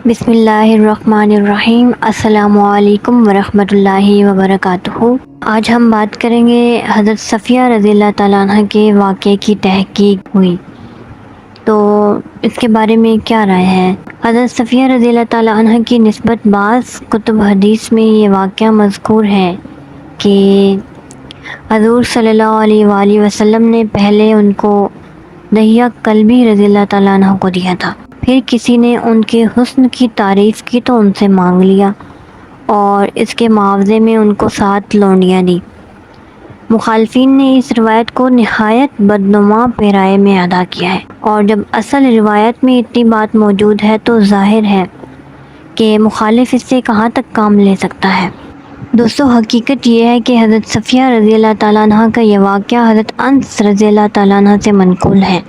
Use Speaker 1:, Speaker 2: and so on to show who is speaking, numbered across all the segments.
Speaker 1: بسم اللہ الرحمن الرحیم۔ السلام علیکم ورحمۃ اللہ وبرکاتہ۔ آج ہم بات کریں گے حضرت صفیہ رضی اللہ تعالیٰ عنہ کے واقعے کی تحقیق ہوئی تو اس کے بارے میں کیا رائے ہے۔ حضرت صفیہ رضی اللہ تعالیٰ عنہ کی نسبت بعض کتب حدیث میں یہ واقعہ مذکور ہے کہ حضور صلی اللہ علیہ وآلہ وسلم نے پہلے ان کو دحیہ کلبی رضی اللہ تعالیٰ عنہ کو دیا تھا، پھر کسی نے ان کے حسن کی تعریف کی تو ان سے مانگ لیا اور اس کے معاوضے میں ان کو 7 لونڈیاں دی۔ مخالفین نے اس روایت کو نہایت بدنما پیرائے میں ادا کیا ہے، اور جب اصل روایت میں اتنی بات موجود ہے تو ظاہر ہے کہ مخالف اس سے کہاں تک کام لے سکتا ہے۔ دوستو، حقیقت یہ ہے کہ حضرت صفیہ رضی اللہ تعالیٰ عنہ کا یہ واقعہ حضرت انس رضی اللہ تعالیٰ عنہ سے منقول ہے،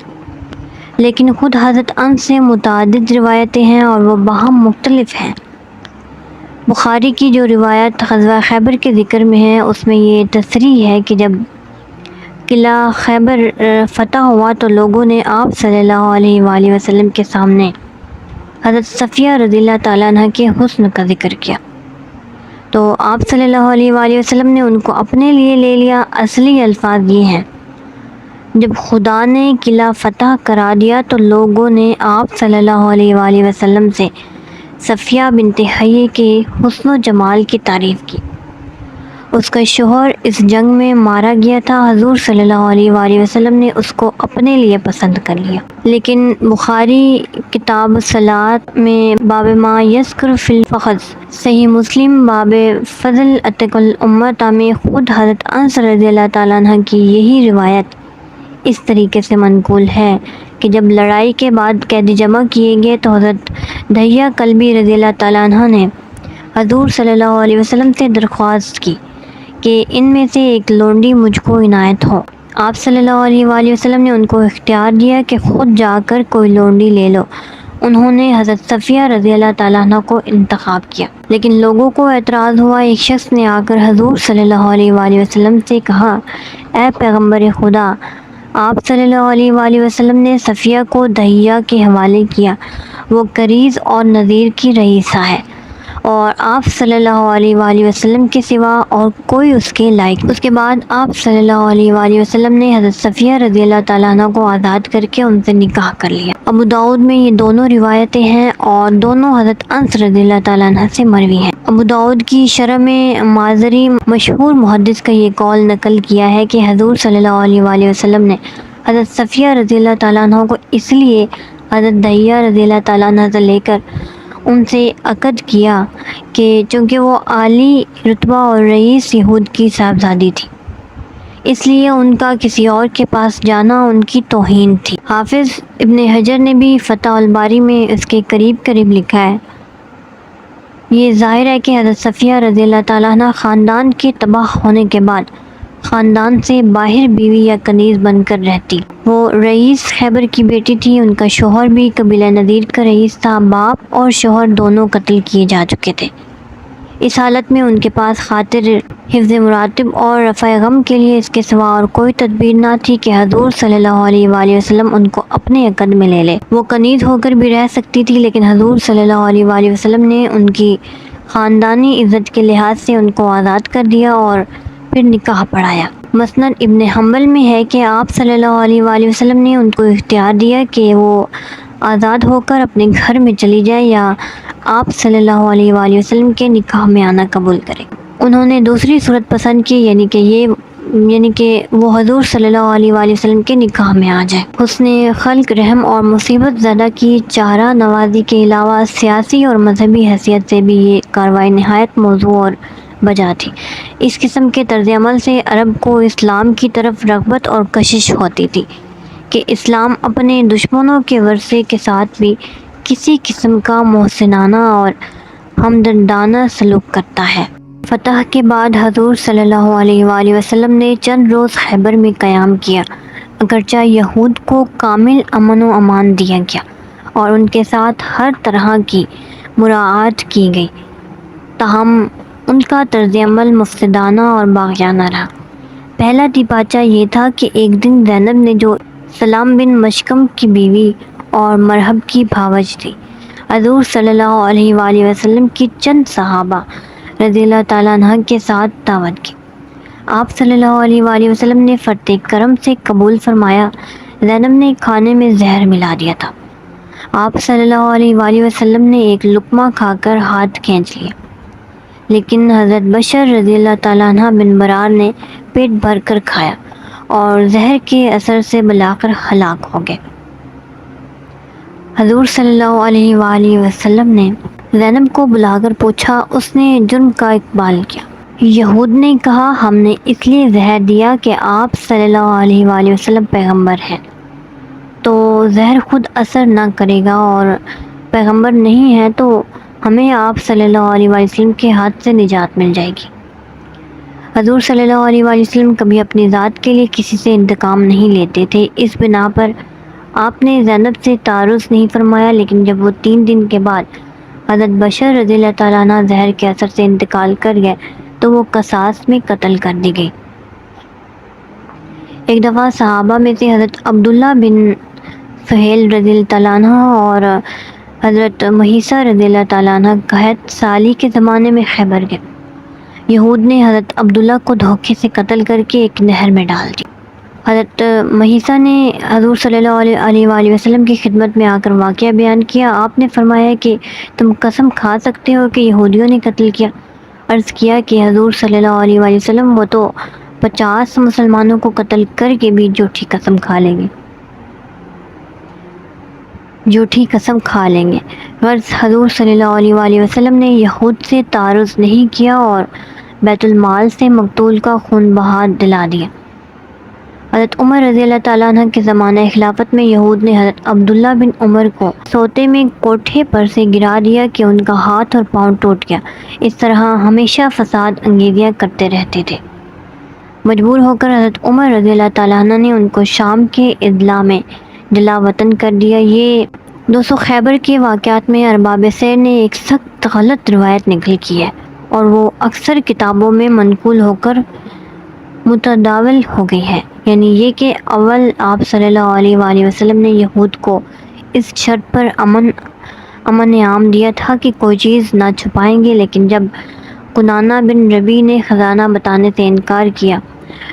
Speaker 1: لیکن خود حضرت انس سے متعدد روایتیں ہیں اور وہ باہم مختلف ہیں۔ بخاری کی جو روایت غزوہ خیبر کے ذکر میں ہے اس میں یہ تصریح ہے کہ جب قلعہ خیبر فتح ہوا تو لوگوں نے آپ صلی اللہ علیہ وآلہ وسلم کے سامنے حضرت صفیہ رضی اللہ تعالیٰ عنہ کے حسن کا ذکر کیا تو آپ صلی اللہ علیہ وآلہ وسلم نے ان کو اپنے لیے لے لیا۔ اصلی الفاظ یہ ہیں، جب خدا نے قلعہ فتح کرا دیا تو لوگوں نے آپ صلی اللہ علیہ وآلہ وسلم سے صفیہ بنت حیی کے حسن و جمال کی تعریف کی۔ اس کا شوہر اس جنگ میں مارا گیا تھا، حضور صلی اللہ علیہ وآلہ وسلم نے اس کو اپنے لیے پسند کر لیا۔ لیکن بخاری کتاب الصلاۃ میں باب ما یذکر فی الفخذ، صحیح مسلم باب فضل عتق الامۃ میں خود حضرت انس رضی اللہ تعالیٰ عنہ کی یہی روایت اس طریقے سے منقول ہے کہ جب لڑائی کے بعد قیدی جمع کیے گئے تو حضرت دحیہ کلبی رضی اللہ تعالیٰ عنہ نے حضور صلی اللہ علیہ وسلم سے درخواست کی کہ ان میں سے ایک لونڈی مجھ کو عنایت ہو۔ آپ صلی اللہ علیہ وآلہ وسلم نے ان کو اختیار دیا کہ خود جا کر کوئی لونڈی لے لو۔ انہوں نے حضرت صفیہ رضی اللہ تعالیٰ عنہ کو انتخاب کیا، لیکن لوگوں کو اعتراض ہوا۔ ایک شخص نے آ کر حضور صلی اللہ علیہ وآلہ وسلم سے کہا، اے پیغمبر خدا، آپ صلی اللہ علیہ وآلہ وسلم نے صفیہ کو دحیہ کے حوالے کیا، وہ کریز اور نذیر کی رئیسہ ہے اور آپ صلی اللہ علیہ وآلہ وسلم کے سوا اور کوئی اس کے لائق۔ اس کے بعد آپ صلی اللہ علیہ وآلہ وسلم نے حضرت صفیہ رضی اللہ تعالیٰ عنہ کو آزاد کر کے ان سے نکاح کر لیا۔ ابو داؤد میں یہ دونوں روایتیں ہیں اور دونوں حضرت انس رضی اللہ تعالیٰ عنہ سے مروی ہیں۔ ابو داؤد کی شرح میں مازری مشہور محدث کا یہ قول نقل کیا ہے کہ حضور صلی اللہ علیہ وآلہ وسلم نے حضرت صفیہ رضی اللہ تعالیٰ عنہ کو اس لیے حضرت دحیہ رضی اللہ تعالیٰ عنہ سے لے کر ان سے عقد کیا کہ چونکہ وہ عالی رتبہ اور رئیس یہود کی صاحبزادی تھی، اس لیے ان کا کسی اور کے پاس جانا ان کی توہین تھی۔ حافظ ابن حجر نے بھی فتح الباری میں اس کے قریب لکھا ہے، یہ ظاہر ہے کہ حضرت صفیہ رضی اللہ تعالیٰ عنہ خاندان کے تباہ ہونے کے بعد خاندان سے باہر بیوی یا کنیز بن کر رہتی۔ وہ رئیس خیبر کی بیٹی تھی، ان کا شوہر بھی قبیلہ نذیر کا رئیس تھا، باپ اور شوہر دونوں قتل کیے جا چکے تھے۔ اس حالت میں ان کے پاس خاطر حفظ مراتب اور رفع غم کے لیے اس کے سوا اور کوئی تدبیر نہ تھی کہ حضور صلی اللہ علیہ وآلہ وسلم ان کو اپنے عقد میں لے لے۔ وہ کنیز ہو کر بھی رہ سکتی تھی، لیکن حضور صلی اللہ علیہ وآلہ وسلم نے ان کی خاندانی عزت کے لحاظ سے ان کو آزاد کر دیا اور پھر نکاح پڑھایا۔ مسند ابن حنبل میں ہے کہ آپ صلی اللہ علیہ وآلہ وسلم نے ان کو اختیار دیا کہ وہ آزاد ہو کر اپنے گھر میں چلی جائے یا آپ صلی اللہ علیہ وآلہ وسلم کے نکاح میں آنا قبول کرے۔ انہوں نے دوسری صورت پسند کی، یعنی کہ وہ حضور صلی اللہ علیہ وآلہ وسلم کے نکاح میں آ جائے۔ حسن خلق، رحم اور مصیبت زدہ کی چارہ نوازی کے علاوہ سیاسی اور مذہبی حیثیت سے بھی یہ کارروائی نہایت موزوں اور بجا تھی۔ اس قسم کے طرز عمل سے عرب کو اسلام کی طرف رغبت اور کشش ہوتی تھی کہ اسلام اپنے دشمنوں کے ورثے کے ساتھ بھی کسی قسم کا محسنانہ اور ہمدردانہ سلوک کرتا ہے۔ فتح کے بعد حضور صلی اللہ علیہ وآلہ وسلم نے چند روز خیبر میں قیام کیا، اگرچہ یہود کو کامل امن و امان دیا گیا اور ان کے ساتھ ہر طرح کی مراعات کی گئی، تاہم ان کا طرز عمل مفسدانہ اور باغیانہ رہا۔ پہلا دیباچہ یہ تھا کہ ایک دن زینب نے، جو سلام بن مشکم کی بیوی اور مرحب کی بھاوج تھی، حضور صلی اللہ علیہ وآلہ وسلم کی چند صحابہ رضی اللہ تعالیٰ عنہ کے ساتھ دعوت کی۔ آپ صلی اللہ علیہ وآلہ وسلم نے فرط کرم سے قبول فرمایا۔ زینب نے کھانے میں زہر ملا دیا تھا۔ آپ صلی اللہ علیہ وآلہ وسلم نے ایک لقمہ کھا کر ہاتھ کھینچ لیا، لیکن حضرت بشر رضی اللہ تعالیٰ عنہ بن برار نے پیٹ بھر کر کھایا اور زہر کے اثر سے بلا کر ہلاک ہو گئے۔ حضور صلی اللہ علیہ وآلہ وسلم نے زینب کو بلا کر پوچھا، اس نے جرم کا اقبال کیا؟ یہود نے کہا، ہم نے اس لیے زہر دیا کہ آپ صلی اللہ علیہ وآلہ وسلم پیغمبر ہیں، تو زہر خود اثر نہ کرے گا، اور پیغمبر نہیں ہے تو ہمیں آپ صلی اللہ علیہ وآلہ وسلم کے ہاتھ سے نجات مل جائے گی۔ حضور صلی اللہ علیہ وآلہ وسلم کبھی اپنی ذات کے لیے کسی سے انتقام نہیں لیتے تھے، اس بنا پر آپ نے زینب سے تعارض نہیں فرمایا، لیکن جب وہ 3 دن کے بعد حضرت بشر رضی اللہ تعالیٰ عنہ زہر کے اثر سے انتقال کر گئے تو وہ قصاص میں قتل کر دی گئی۔ ایک دفعہ صحابہ میں سے حضرت عبداللہ بن سہیل رضی اللہ تعالیٰ عنہ اور حضرت مہیسہ رضی اللہ تعالیٰ عنہ قحط سالی کے زمانے میں خیبر گئے۔ یہود نے حضرت عبداللہ کو دھوکے سے قتل کر کے ایک نہر میں ڈال دیا۔ حضرت مہیسہ نے حضور صلی اللہ علیہ وآلہ وسلم کی خدمت میں آ کر واقعہ بیان کیا۔ آپ نے فرمایا کہ تم قسم کھا سکتے ہو کہ یہودیوں نے قتل کیا؟ عرض کیا کہ حضور صلی اللہ علیہ وآلہ وسلم، وہ تو 50 مسلمانوں کو قتل کر کے بھی جھوٹی قسم کھا لیں گے، غرض حضور صلی اللہ علیہ وآلہ وسلم نے یہود سے تعارض نہیں کیا اور بیت المال سے مقتول کا خون بہا دلا دیا۔ حضرت عمر رضی اللہ تعالیٰ عنہ کے زمانہ خلافت میں یہود نے حضرت عبداللہ بن عمر کو سوتے میں کوٹھے پر سے گرا دیا کہ ان کا ہاتھ اور پاؤں ٹوٹ گیا۔ اس طرح ہمیشہ فساد انگیزیاں کرتے رہتے تھے۔ مجبور ہو کر حضرت عمر رضی اللہ تعالیٰ عنہ نے ان کو شام کے اضلاع میں جلا وطن کر دیا۔ یہ 200 خیبر کے واقعات میں ارباب سیر نے ایک سخت غلط روایت نقل کی ہے، اور وہ اکثر کتابوں میں منقول ہو کر متداول ہو گئی ہے، یعنی یہ کہ اول آپ صلی اللہ علیہ وآلہ وسلم نے یہود کو اس شرط پر امن عام دیا تھا کہ کوئی چیز نہ چھپائیں گے، لیکن جب کنانہ بن ربیع نے خزانہ بتانے سے انکار کیا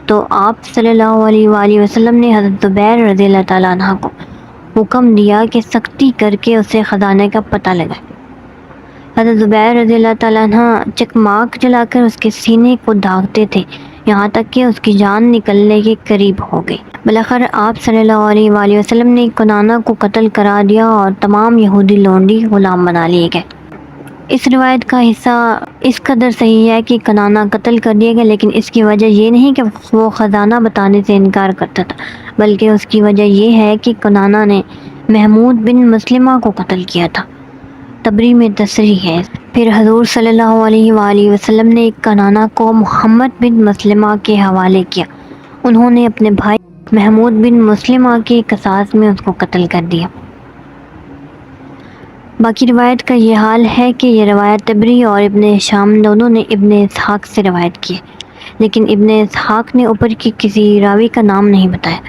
Speaker 1: تو آپ صلی اللہ علیہ وآلہ وسلم نے حضرت زبیر رضی اللہ تعالیٰ عنہ کو حکم دیا کہ سختی کر کے اسے خزانے کا پتہ لگائے۔ حضرت زبیر رضی اللہ تعالیٰ عنہ چکماک جلا کر اس کے سینے کو داغتے تھے، یہاں تک کہ اس کی جان نکلنے کے قریب ہو گئی۔ بالآخر آپ صلی اللہ علیہ وآلہ وسلم نے کنانہ کو قتل کرا دیا اور تمام یہودی لونڈی غلام بنا لیے گئے۔ اس روایت کا حصہ اس قدر صحیح ہے کہ کنانہ قتل کر دیا گیا، لیکن اس کی وجہ یہ نہیں کہ وہ خزانہ بتانے سے انکار کرتا تھا، بلکہ اس کی وجہ یہ ہے کہ کنانہ نے محمود بن مسلمہ کو قتل کیا تھا۔ تبری میں تصریح ہے۔ پھر حضور صلی اللہ علیہ وآلہ وسلم نے کنانہ کو محمد بن مسلمہ کے حوالے کیا۔ انہوں نے اپنے بھائی محمود بن مسلمہ کے قصاص میں اس کو قتل کر دیا۔ باقی روایت کا یہ حال ہے کہ یہ روایت تبری اور ابن ہشام دونوں نے ابن اسحاق سے روایت کی ہے، لیکن ابن اسحاق نے اوپر کی کسی راوی کا نام نہیں بتایا۔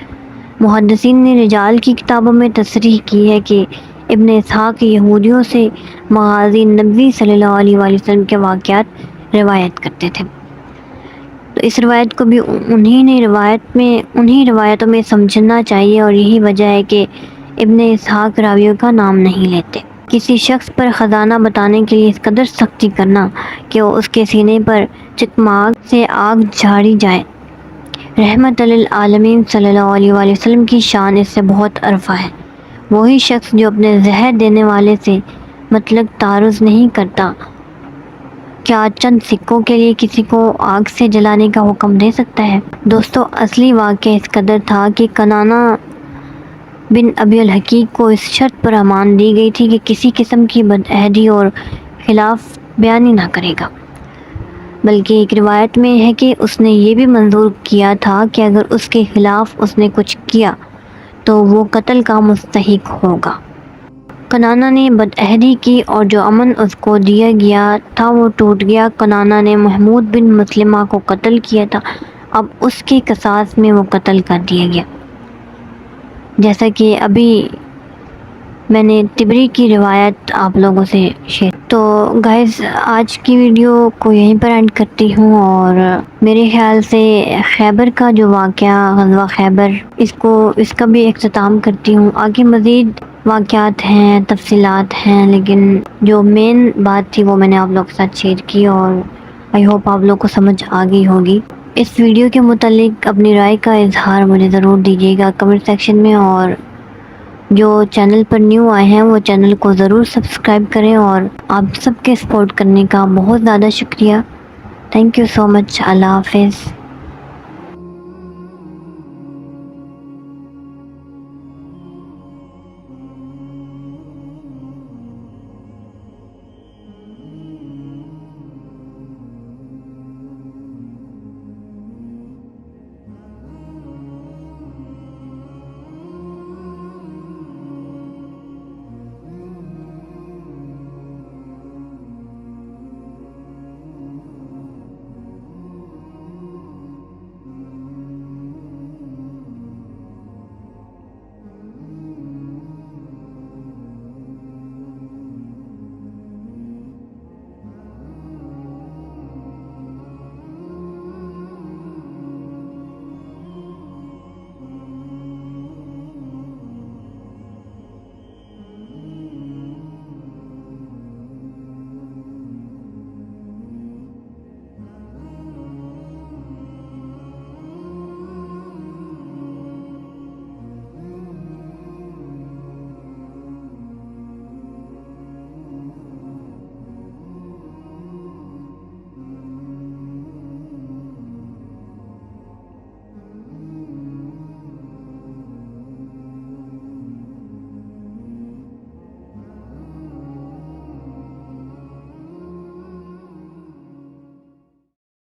Speaker 1: محدثین نے رجال کی کتابوں میں تصریح کی ہے کہ ابن اسحاق یہودیوں سے مغازی نبوی صلی اللہ علیہ وآلہ وسلم کے واقعات روایت کرتے تھے، تو اس روایت کو بھی انہی روایتوں میں سمجھنا چاہیے، اور یہی وجہ ہے کہ ابن اسحاق راویوں کا نام نہیں لیتے۔ کسی شخص پر خزانہ بتانے کے لیے اس قدر سختی کرنا کہ اس کے سینے پر چکماک سے آگ جھاڑی جائے، رحمت للعالمین صلی اللہ علیہ وآلہ وسلم کی شان اس سے بہت ارفع ہے۔ وہی شخص جو اپنے زہر دینے والے سے مطلق تعارض نہیں کرتا، کیا چند سکوں کے لیے کسی کو آگ سے جلانے کا حکم دے سکتا ہے؟ دوستو، اصلی واقعہ اس قدر تھا کہ کنانہ بن ابی الحقیق کو اس شرط پر امان دی گئی تھی کہ کسی قسم کی بدعہدی اور خلاف بیانی نہ کرے گا، بلکہ ایک روایت میں ہے کہ اس نے یہ بھی منظور کیا تھا کہ اگر اس کے خلاف اس نے کچھ کیا تو وہ قتل کا مستحق ہوگا۔ کنانہ نے بدعہدی کی اور جو امن اس کو دیا گیا تھا وہ ٹوٹ گیا۔ کنانہ نے محمود بن مسلمہ کو قتل کیا تھا، اب اس کے قصاص میں وہ قتل کر دیا گیا۔ جیسا کہ ابھی میں نے تبری کی روایت آپ لوگوں سے شیئر. تو گائز آج کی ویڈیو کو یہیں پر اینڈ کرتی ہوں، اور میرے خیال سے خیبر کا جو واقعہ غزوہ خیبر اس کا بھی اختتام کرتی ہوں. آگے مزید واقعات ہیں، تفصیلات ہیں، لیکن جو مین بات تھی وہ میں نے آپ لوگوں کے ساتھ شیئر کی، اور آئی ہوپ آپ لوگ کو سمجھ آ گئی ہوگی. اس ویڈیو کے متعلق اپنی رائے کا اظہار مجھے ضرور دیجیے گا کمنٹ سیکشن میں، اور جو چینل پر نیو آئے ہیں وہ چینل کو ضرور سبسکرائب کریں، اور آپ سب کے سپورٹ کرنے کا بہت زیادہ شکریہ. تھینک یو سو مچ. اللہ حافظ.